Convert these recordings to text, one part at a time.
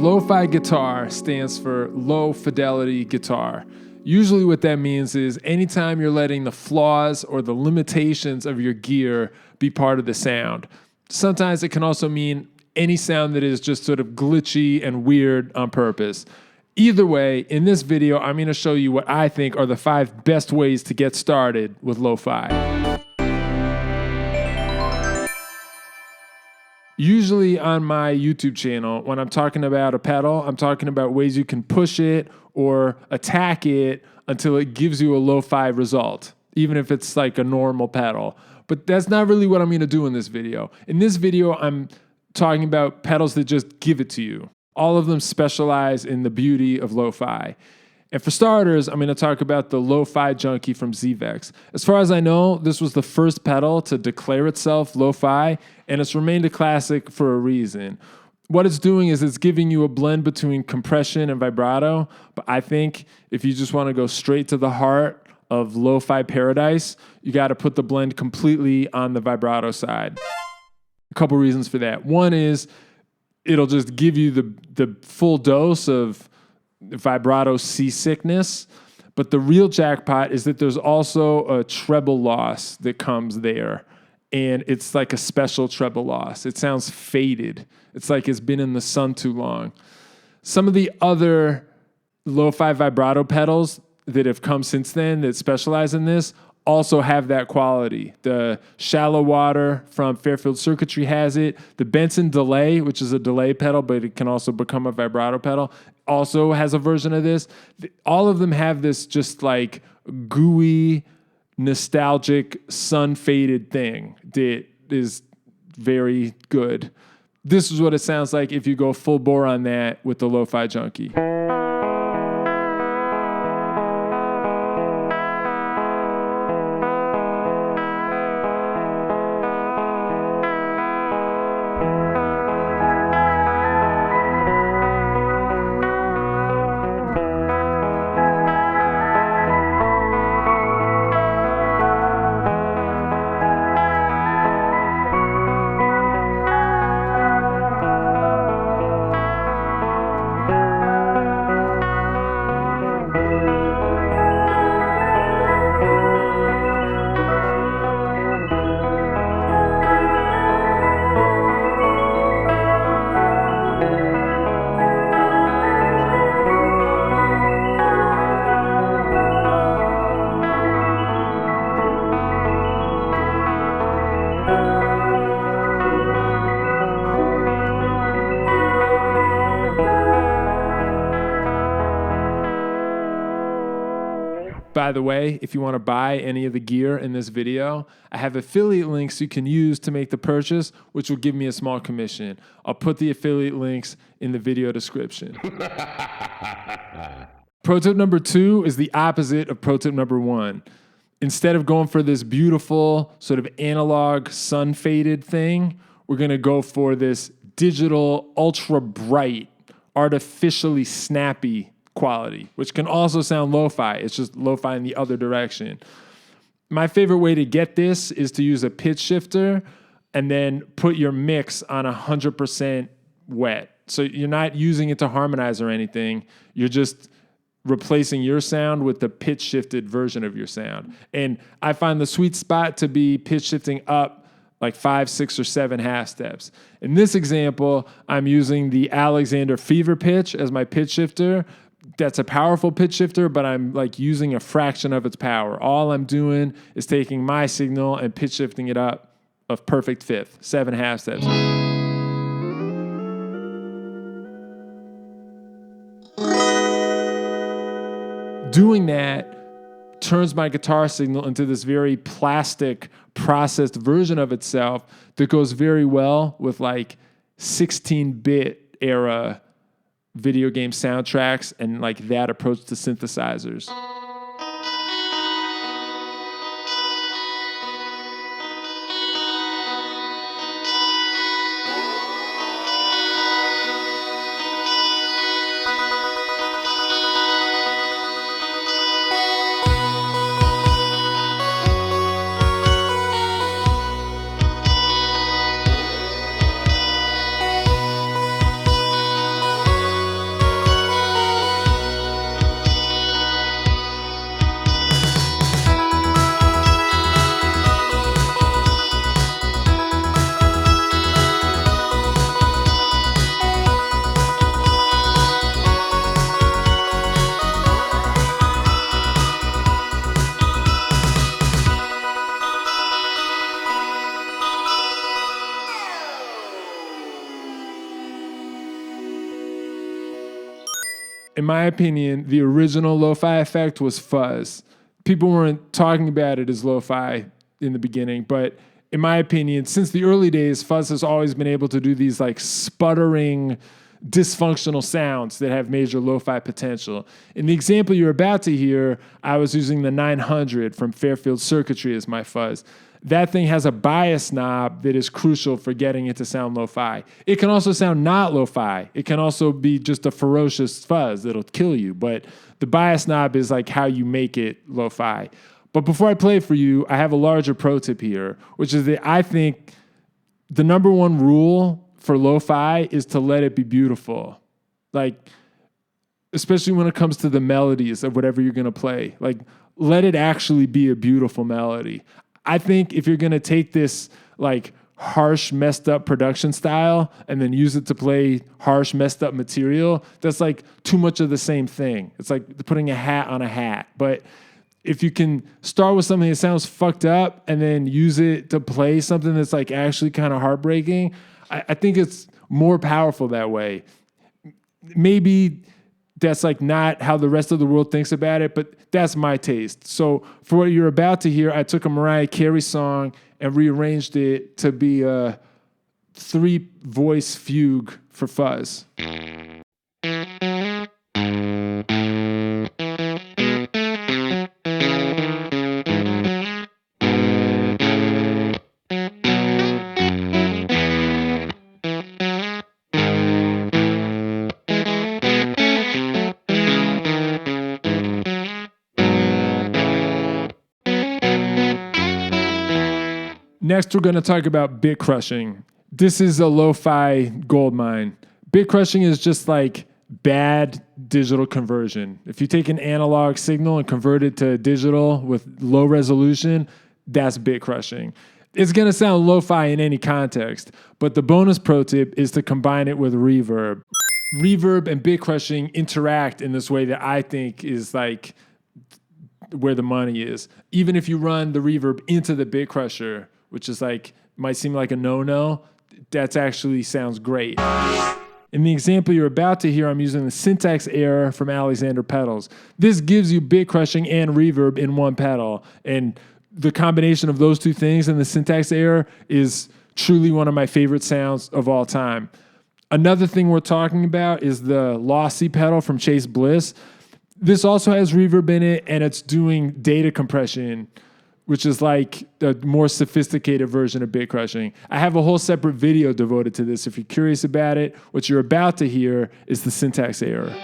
Lo-fi guitar stands for low fidelity guitar. Usually what that means is anytime you're letting the flaws or the limitations of your gear be part of the sound. Sometimes it can also mean any sound that is just sort of glitchy and weird on purpose. Either way, in this video, I'm going to show you what I think are the 5 best ways to get started with lo-fi. Usually on my YouTube channel, when I'm talking about a pedal, I'm talking about ways you can push it or attack it until it gives you a lo-fi result, even if it's like a normal pedal. But that's not really what I'm going to do in this video. In this video, I'm talking about pedals that just give it to you. All of them specialize in the beauty of lo-fi. And for starters, I'm going to talk about the Lo-Fi Junkie from ZVEX. As far as I know, this was the first pedal to declare itself lo-fi, and it's remained a classic for a reason. What it's doing is it's giving you a blend between compression and vibrato, but I think if you just want to go straight to the heart of lo-fi paradise, you got to put the blend completely on the vibrato side. A couple reasons for that. One is it'll just give you the full dose of vibrato seasickness, but the real jackpot is that there's also a treble loss that comes there, and it's like a special treble loss. It sounds faded. It's like it's been in the sun too long. Some of the other lo-fi vibrato pedals that have come since then that specialize in this also have that quality. The Shallow Water from Fairfield Circuitry has it. The Benson Delay, which is a delay pedal, but it can also become a vibrato pedal, also has a version of this. All of them have this just like gooey, nostalgic, sun-faded thing that is very good. This is what it sounds like if you go full bore on that with the Lo-Fi Junkie. By the way, if you want to buy any of the gear in this video, I have affiliate links you can use to make the purchase, which will give me a small commission. I'll put the affiliate links in the video description. Pro tip number 2 is the opposite of pro tip number 1. Instead of going for this beautiful sort of analog sun-faded thing, we're going to go for this digital, ultra bright, artificially snappy quality, which can also sound lo-fi. It's just lo-fi in the other direction. My favorite way to get this is to use a pitch shifter and then put your mix on 100% wet. So you're not using it to harmonize or anything. You're just replacing your sound with the pitch shifted version of your sound. And I find the sweet spot to be pitch shifting up like 5, 6, or 7 half steps. In this example, I'm using the Alexander Fever pitch as my pitch shifter. That's a powerful pitch shifter, but I'm like using a fraction of its power. All I'm doing is taking my signal and pitch shifting it up a perfect fifth, 7 half steps. Doing that turns my guitar signal into this very plastic, processed version of itself that goes very well with like 16-bit era video game soundtracks and like that approach to synthesizers. in my opinion, the original lo-fi effect was fuzz. People weren't talking about it as lo-fi in the beginning, but in my opinion, since the early days, fuzz has always been able to do these like sputtering, dysfunctional sounds that have major lo-fi potential. In the example you're about to hear, I was using the 900 from Fairfield Circuitry as my fuzz. That thing has a bias knob that is crucial for getting it to sound lo-fi. It can also sound not lo-fi. It can also be just a ferocious fuzz that'll kill you, but the bias knob is like how you make it lo-fi. But before I play for you, I have a larger pro tip here, which is that I think the number one rule for lo-fi is to let it be beautiful. Like, especially when it comes to the melodies of whatever you're gonna play. Like, let it actually be a beautiful melody. I think if you're gonna take this like harsh, messed up production style and then use it to play harsh, messed up material, that's like too much of the same thing. It's like putting a hat on a hat. But if you can start with something that sounds fucked up and then use it to play something that's like actually kind of heartbreaking, I think it's more powerful that way. Maybe that's like not how the rest of the world thinks about it, but that's my taste. So for what you're about to hear, I took a Mariah Carey song and rearranged it to be a 3-voice fugue for fuzz. Next, we're going to talk about bit crushing. This is a lo-fi goldmine. Bit crushing is just like bad digital conversion. If you take an analog signal and convert it to digital with low resolution, that's bit crushing. It's going to sound lo-fi in any context, but the bonus pro tip is to combine it with reverb. Reverb and bit crushing interact in this way that I think is like where the money is. Even if you run the reverb into the bit crusher, which is like, might seem like a no-no, that actually sounds great. In the example you're about to hear, I'm using the syntax error from Alexander pedals. This gives you bit crushing and reverb in one pedal. And the combination of those two things and the syntax error is truly one of my favorite sounds of all time. Another thing we're talking about is the lossy pedal from Chase Bliss. This also has reverb in it, and it's doing data compression, which is like a more sophisticated version of bit crushing. I have a whole separate video devoted to this. If you're curious about it, what you're about to hear is the syntax error.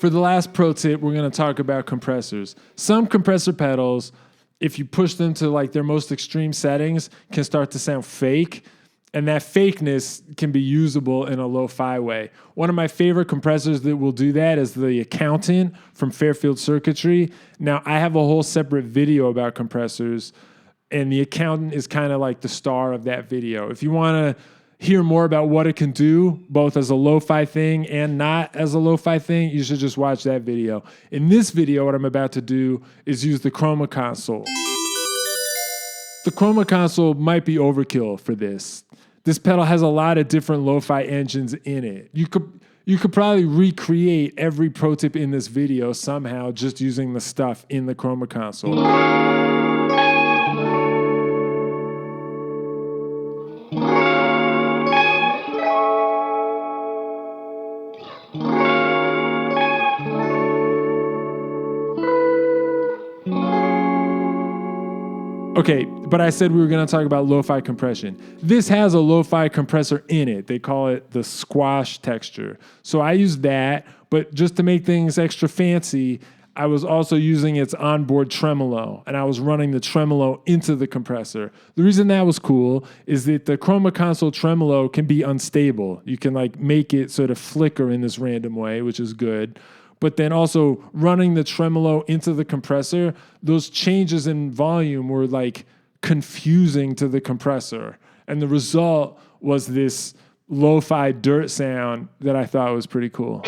For the last pro tip, we're going to talk about compressors. Some compressor pedals, if you push them to like their most extreme settings, can start to sound fake, and that fakeness can be usable in a lo-fi way. One of my favorite compressors that will do that is the Accountant from Fairfield Circuitry. Now, I have a whole separate video about compressors, and the Accountant is kind of like the star of that video. If you want to hear more about what it can do, both as a lo-fi thing and not as a lo-fi thing, you should just watch that video. In this video, what I'm about to do is use the Chroma console. The Chroma console might be overkill for this. This pedal has a lot of different lo-fi engines in it. You could probably recreate every pro tip in this video somehow just using the stuff in the Chroma console. Okay, but I said we were going to talk about lo-fi compression. This has a lo-fi compressor in it. They call it the squash texture. So I use that, but just to make things extra fancy, I was also using its onboard tremolo, and I was running the tremolo into the compressor. The reason that was cool is that the Chroma Console tremolo can be unstable. You can like make it sort of flicker in this random way, which is good. But then also running the tremolo into the compressor, those changes in volume were like confusing to the compressor. And the result was this lo-fi dirt sound that I thought was pretty cool.